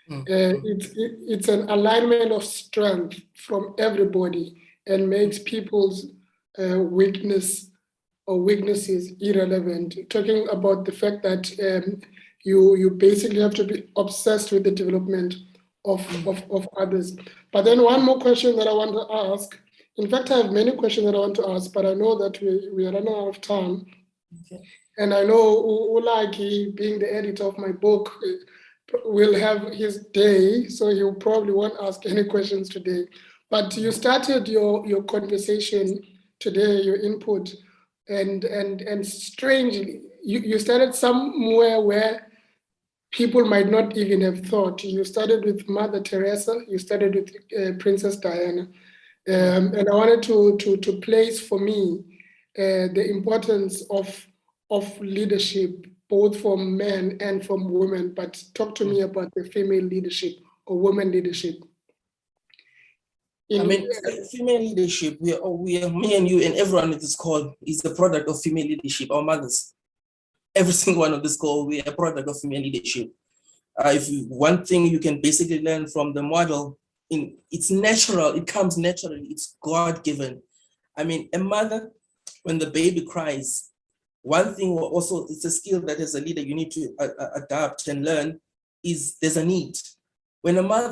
Speaker 1: It's an alignment of strength from everybody and makes people's weaknesses irrelevant. Talking about the fact that you basically have to be obsessed with the development of others. But then one more question that I want to ask. In fact, I have many questions that I want to ask, but I know that we are running out of time. Okay. And I know Ulagi, being the editor of my book, will have his day, so he'll probably won't ask any questions today. But you started your conversation today, your input, and strangely, you started somewhere where people might not even have thought. You started with Mother Teresa, you started with Princess Diana. And I wanted to place for me the importance of leadership, both from men and from women. But talk to me about the female leadership or women leadership.
Speaker 2: I mean, female leadership, we are, me and you and everyone in this call is the product of female leadership, our mothers. Every single one of this call, we are a product of female leadership. One thing you can basically learn from the model, it's natural, it comes naturally, it's God-given. I mean, a mother, when the baby cries, one thing also, it's a skill that as a leader you need to adapt and learn, is there's a need. When a mother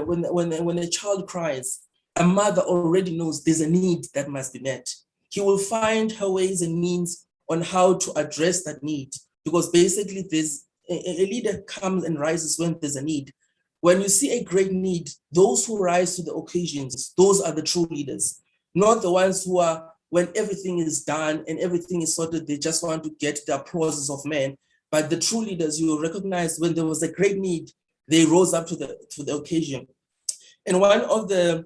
Speaker 2: when a child cries, a mother already knows there's a need that must be met. He will find her ways and means on how to address that need, because basically there's a leader comes and rises when there's a need. When you see a great need, those who rise to the occasions, those are the true leaders, not the ones who are, when everything is done and everything is sorted, they just want to get the applauses of men. But the true leaders, you will recognize when there was a great need, they rose up to the occasion. And one of the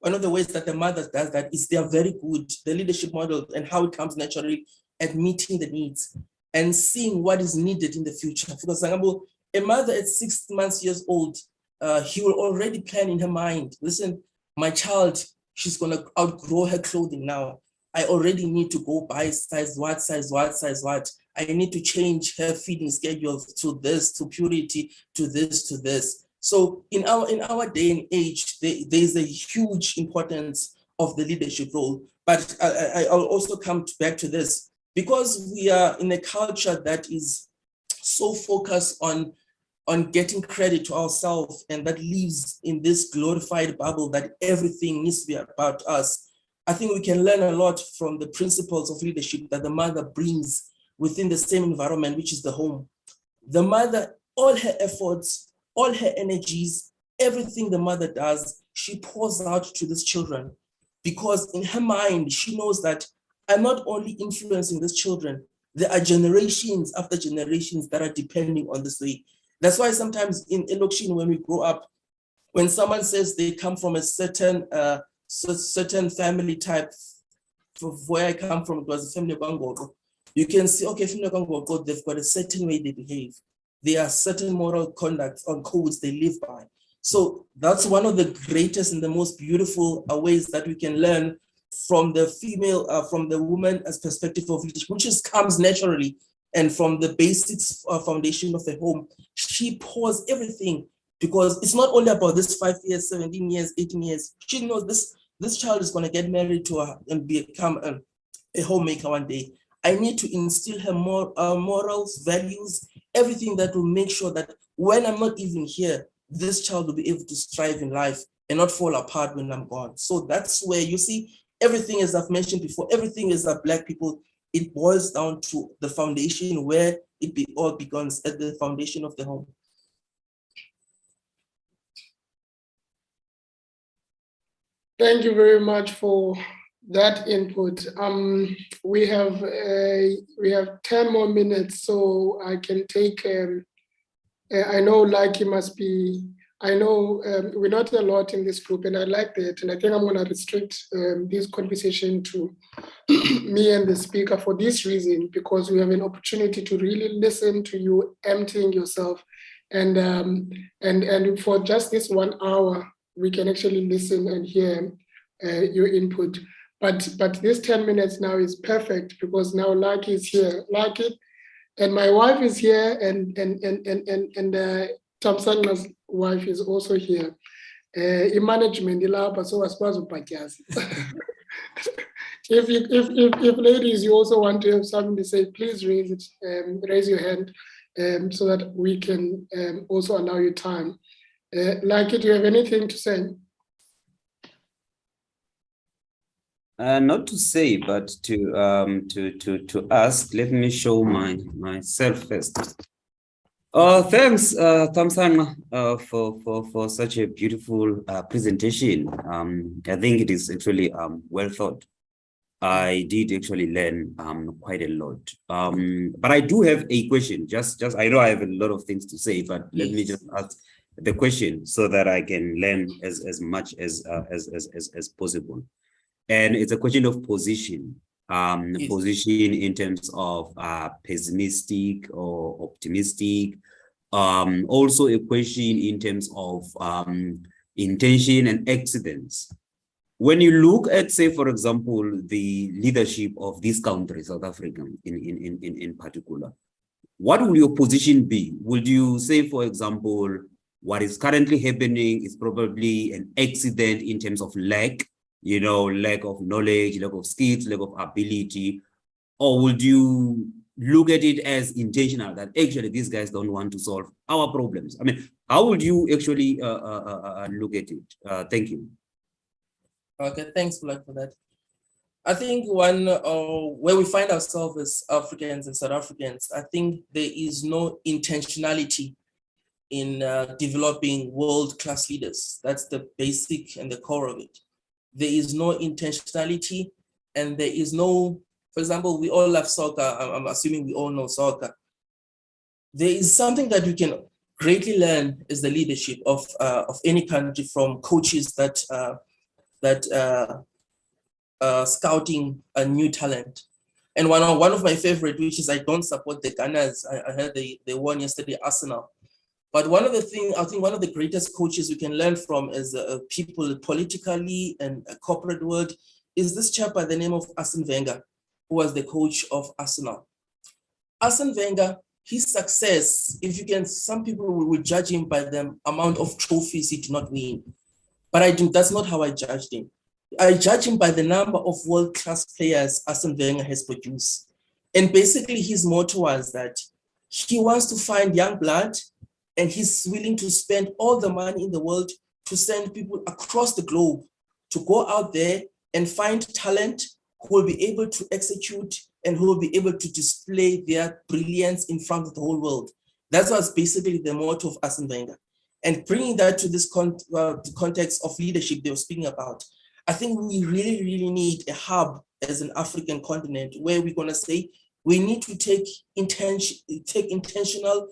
Speaker 2: ways that the mother does that is they are very good, the leadership model and how it comes naturally at meeting the needs and seeing what is needed in the future. Because a mother at 6 months old, he will already plan in her mind, listen, my child, she's gonna outgrow her clothing now. I already need to go buy size what. I need to change her feeding schedule to this, to purity, to this. So in our day and age, there's a huge importance of the leadership role. But I'll also come back to this, because we are in a culture that is so focused on getting credit to ourselves, and that lives in this glorified bubble that everything needs to be about us. I think we can learn a lot from the principles of leadership that the mother brings within the same environment, which is the home. The mother, all her efforts, all her energies, everything the mother does, she pours out to these children, because in her mind, she knows that I'm not only influencing these children, there are generations after generations that are depending on this way. That's why sometimes in Elokshini, when we grow up, when someone says they come from a certain family type, from where I come from, it was a family of Bangogo, you can see, okay, family of Bangogo, they've got a certain way they behave. There are certain moral conduct or codes they live by. So that's one of the greatest and the most beautiful ways that we can learn from the female, from the woman as perspective of leadership, which just comes naturally. And from the basics foundation of the home, she pours everything, because it's not only about this 5 years, 17 years, 18 years. She knows this child is going to get married to her and become a homemaker one day. I need to instill her more morals, values, everything that will make sure that when I'm not even here, this child will be able to strive in life and not fall apart when I'm gone. So that's where you see everything, as I've mentioned before, everything is that Black people, it boils down to the foundation where all begins, at the foundation of the home.
Speaker 1: Thank you very much for that input. We have 10 more minutes, so I can take. I know, like, you must be. I know we're not a lot in this group, and I like that. And I think I'm going to restrict this conversation to me and the speaker for this reason, because we have an opportunity to really listen to you emptying yourself, and for just this 1 hour, we can actually listen and hear your input. But this 10 minutes now is perfect, because now Lucky is here, Lucky, and my wife is here, and Thamsanqa's wife is also here. In management, so as far as if ladies, you also want to have something to say, please raise it, raise your hand, so that we can also allow you time. Lucky, do you have anything to say?
Speaker 3: Not to say, but to ask. Let me show myself first. Thanks, Thamsanqa, for such a beautiful presentation. I think it is actually well thought. I did actually learn quite a lot. But I do have a question. Just I know I have a lot of things to say, but let me just ask the question so that I can learn as much as possible. And it's a question of position. Position in terms of pessimistic or optimistic. Also a question in terms of intention and accidents. When you look at, say, for example, the leadership of this country, South Africa in particular, what will your position be? Would you say, for example, what is currently happening is probably an accident in terms of lack of knowledge, lack of skills, lack of ability? Or would you look at it as intentional, that actually these guys don't want to solve our problems? I mean, how would you actually look at it? Thank you.
Speaker 2: Okay, thanks, Black, for that. I think one where we find ourselves as Africans and South Africans, I think there is no intentionality in developing world-class leaders. That's the basic and the core of it. There is no intentionality, and there is no, for example, we all love soccer. I'm assuming we all know soccer. There is something that we can greatly learn is the leadership of any country from coaches that scouting a new talent. And one of my favorite, which is I don't support the Gunners. I heard they won yesterday, Arsenal. But one of the things, I think one of the greatest coaches we can learn from is people politically and a corporate world is this chap by the name of Arsene Wenger, who was the coach of Arsenal. Arsene Wenger, his success, if you can, some people will judge him by the amount of trophies he did not win. But that's not how I judged him. I judge him by the number of world-class players Arsene Wenger has produced. And basically his motto was that he wants to find young blood, and he's willing to spend all the money in the world to send people across the globe to go out there and find talent who will be able to execute and who will be able to display their brilliance in front of the whole world. That was basically the motto of Arsene Wenger. And bringing that to this context of leadership they were speaking about, I think we really, really need a hub as an African continent where we're going to say we need to take intentional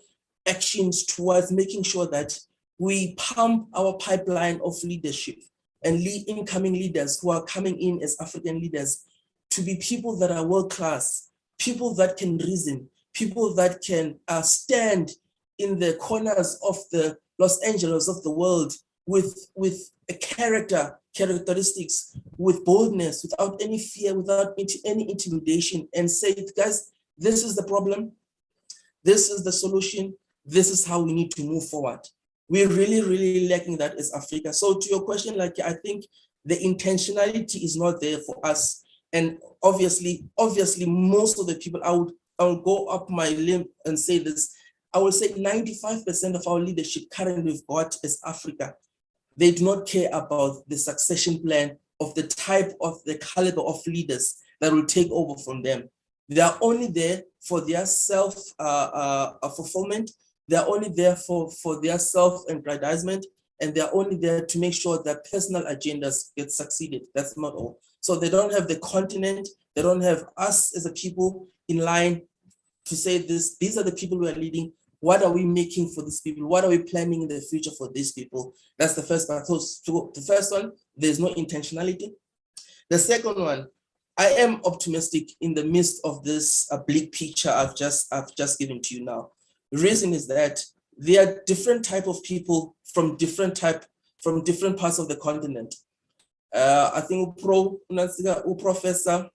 Speaker 2: actions towards making sure that we pump our pipeline of leadership and lead incoming leaders who are coming in as African leaders to be people that are world-class, people that can reason, people that can stand in the corners of the Los Angeles of the world with a characteristics, with boldness, without any fear, without any intimidation, and say, guys, this is the problem, this is the solution, this is how we need to move forward. We're really, really lacking that as Africa. So to your question, like, I think the intentionality is not there for us. And obviously, most of the people, I would go up my limb and say this, I would say 95% of our leadership currently we've got as Africa. They do not care about the succession plan of the type of the caliber of leaders that will take over from them. They are only there for their self-fulfillment. They are only there for their self-aggrandizement, and they are only there to make sure that personal agendas get succeeded. That's not all. So they don't have the continent, they don't have us as a people in line to say this, these are the people we are leading. What are we making for these people? What are we planning in the future for these people? That's the first part. So the first one, there's no intentionality. The second one, I am optimistic in the midst of this bleak picture I've just given to you now. The reason is that there are different type of people from different parts of the continent. I think Professor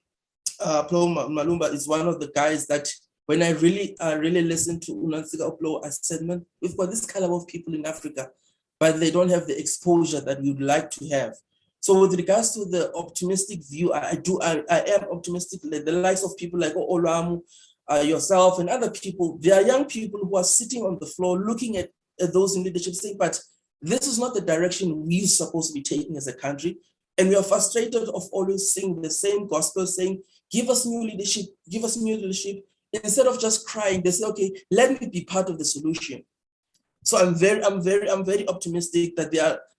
Speaker 2: Plo Malumba is one of the guys that when I really listened to Unantsika Oplo, I said, man, we've got this caliber of people in Africa, but they don't have the exposure that we would like to have. So with regards to the optimistic view, I am optimistic. The likes of people like Olamu, yourself and other people, there are young people who are sitting on the floor looking at those in leadership saying, but this is not the direction we're supposed to be taking as a country. And we are frustrated of always singing the same gospel, saying, give us new leadership, give us new leadership. Instead of just crying, they say, okay, let me be part of the solution. So I'm very optimistic that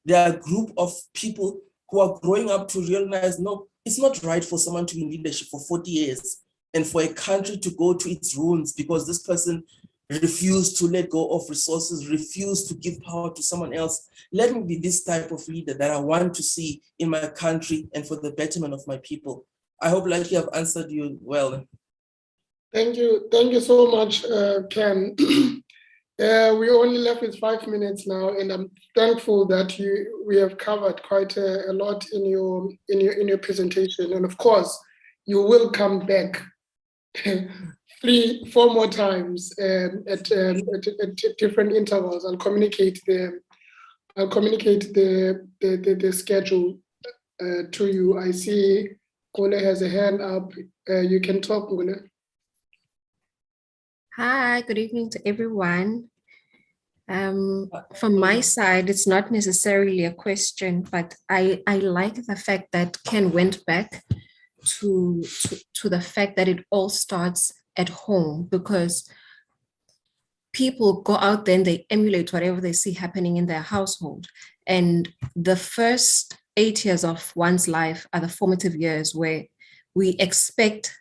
Speaker 2: there are a group of people who are growing up to realize, no, it's not right for someone to be in leadership for 40 years and for a country to go to its ruins because this person refused to let go of resources, refused to give power to someone else. Let me be this type of leader that I want to see in my country and for the betterment of my people. I hope like I've answered you well.
Speaker 1: Thank you so much, Ken. We only left with 5 minutes now, and I'm thankful that we have covered quite a lot in your presentation. And of course, you will come back 3-4 more times at different intervals. I'll communicate the schedule to you. I see Gune has a hand up. You can talk, Gune.
Speaker 4: Hi, good evening to everyone. From my side, it's not necessarily a question, but I like the fact that Ken went back to the fact that it all starts at home, because people go out there and they emulate whatever they see happening in their household. And the first 8 years of one's life are the formative years where we expect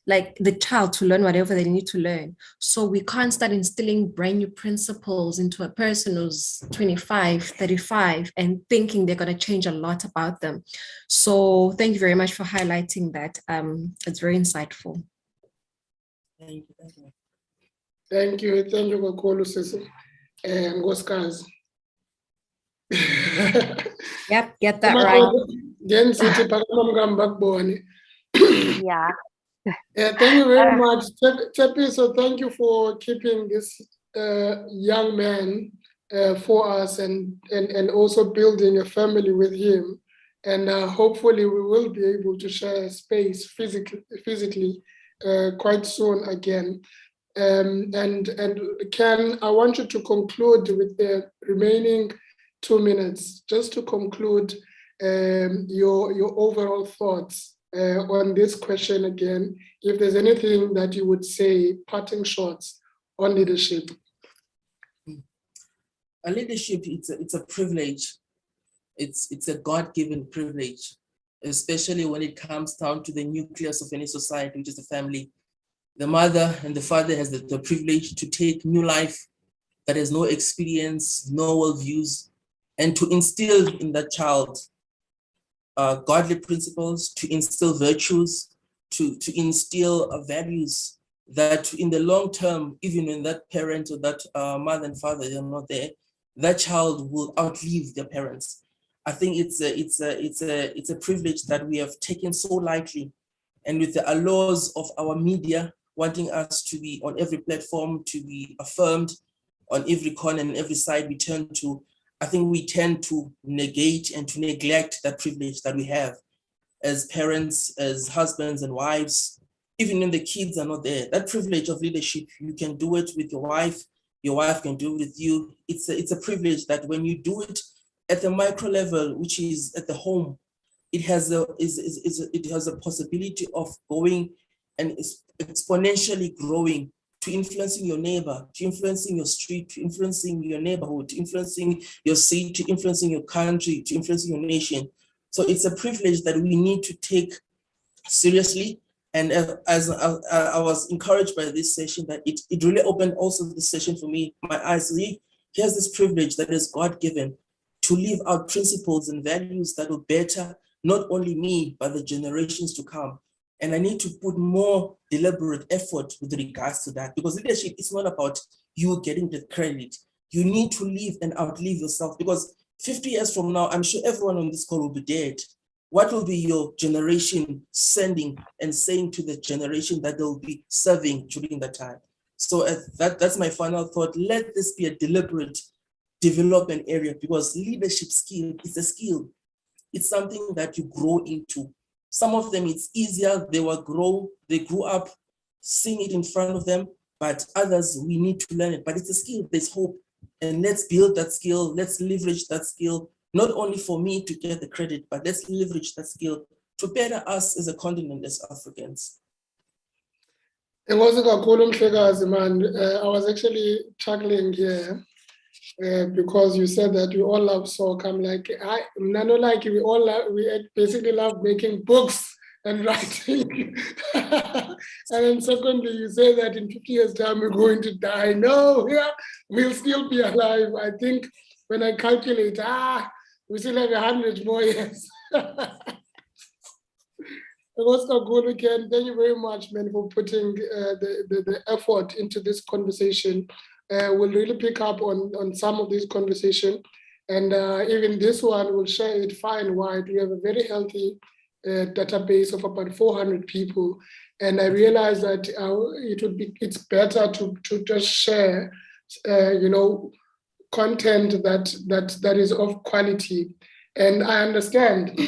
Speaker 4: like the child to learn whatever they need to learn. So we can't start instilling brand new principles into a person who's 25, 35, and thinking they're going to change a lot about them. So thank you very much for highlighting that. It's very insightful.
Speaker 2: Thank you.
Speaker 1: Thank you, Kokolu Sisi and Goskaz.
Speaker 4: Yep, get that right.
Speaker 1: Then sithi phakama mkambakubone.
Speaker 5: Yeah.
Speaker 1: Thank you very much, TSHEPISO. Thank you for keeping this young man for us and also building a family with him. And hopefully we will be able to share space physically quite soon again. And Ken, I want you to conclude with the remaining 2 minutes, just to conclude your overall thoughts on this question again. If there's anything that you would say, parting shots on leadership.
Speaker 2: A leadership, it's a privilege. It's a God-given privilege, especially when it comes down to the nucleus of any society, which is the family. The mother and the father has the privilege to take new life that has no experience, no worldviews, and to instill in that child godly principles, to instill virtues, to instill values that in the long term, even when that parent or that mother and father are not there, that child will outlive their parents. I think it's a privilege that we have taken so lightly, and with the allures of our media wanting us to be on every platform, to be affirmed on every corner and every side we turn to, I think we tend to negate and to neglect that privilege that we have as parents, as husbands and wives, even when the kids are not there. That privilege of leadership, you can do it with your wife can do it with you. It's a privilege that when you do it at the micro level, which is at the home, it has a possibility of going and exponentially growing to influencing your neighbor, to influencing your street, to influencing your neighborhood, to influencing your city, to influencing your country, to influencing your nation. So it's a privilege that we need to take seriously. And as I was encouraged by this session, that it really opened also the session for me, my eyes. Here's this privilege that is God-given to live out principles and values that will better not only me, but the generations to come. And I need to put more deliberate effort with regards to that, because leadership is not about you getting the credit. You need to live and outlive yourself, because 50 years from now, I'm sure everyone on this call will be dead. What will be your generation sending and saying to the generation that they'll be serving during that time? So that's my final thought. Let this be a deliberate development area, because leadership skill is a skill. It's something that you grow into. Some of them, it's easier, they grew up seeing it in front of them, but others, we need to learn it. But it's a skill, there's hope. And let's build that skill, let's leverage that skill, not only for me to get the credit, but let's leverage that skill to better us as a continent, as Africans.
Speaker 1: It wasn't a cool man. I was actually chuckling here because you said that we all love soccer. I'm like, we basically love making books and writing. And then secondly, you say that in 50 years' time, we're going to die. No, yeah, we'll still be alive. I think when I calculate, we still have 100 more years. Ken, thank you very much, man, for putting the effort into this conversation. We'll really pick up on some of these conversations. And even this one, we'll share it far and wide. We have a very healthy database of about 400 people. And I realized that it's better to just share, content that is of quality. And I understand.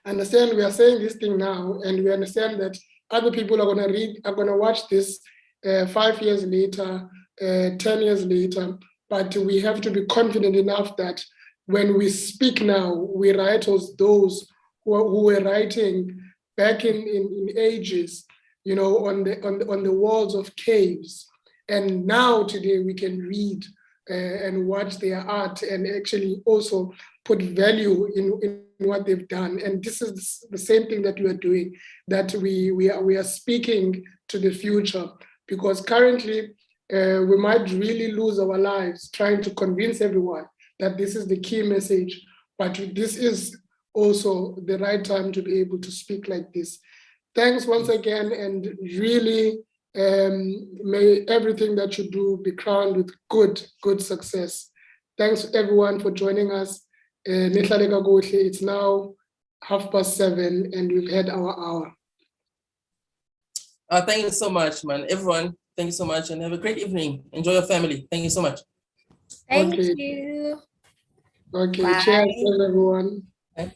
Speaker 1: We are saying this thing now, and we understand that other people are going to watch this 5 years later, 10 years later, but we have to be confident enough that when we speak now, we write as those who were writing back in ages, on the walls of caves. And now today we can read and watch their art and actually also put value in what they've done. And this is the same thing that we are doing, that we are speaking to the future, because currently we might really lose our lives trying to convince everyone that this is the key message, but this is also the right time to be able to speak like this. Thanks once again, and really may everything that you do be crowned with good success. Thanks everyone for joining us. It's now 7:30 and we've had our hour.
Speaker 2: Thank you so much, man. Everyone, thank you so much and have a great evening. Enjoy your family. Thank you so much.
Speaker 4: Thank
Speaker 1: Okay.
Speaker 4: you.
Speaker 1: Okay,
Speaker 4: Bye.
Speaker 1: cheers everyone.
Speaker 2: Bye.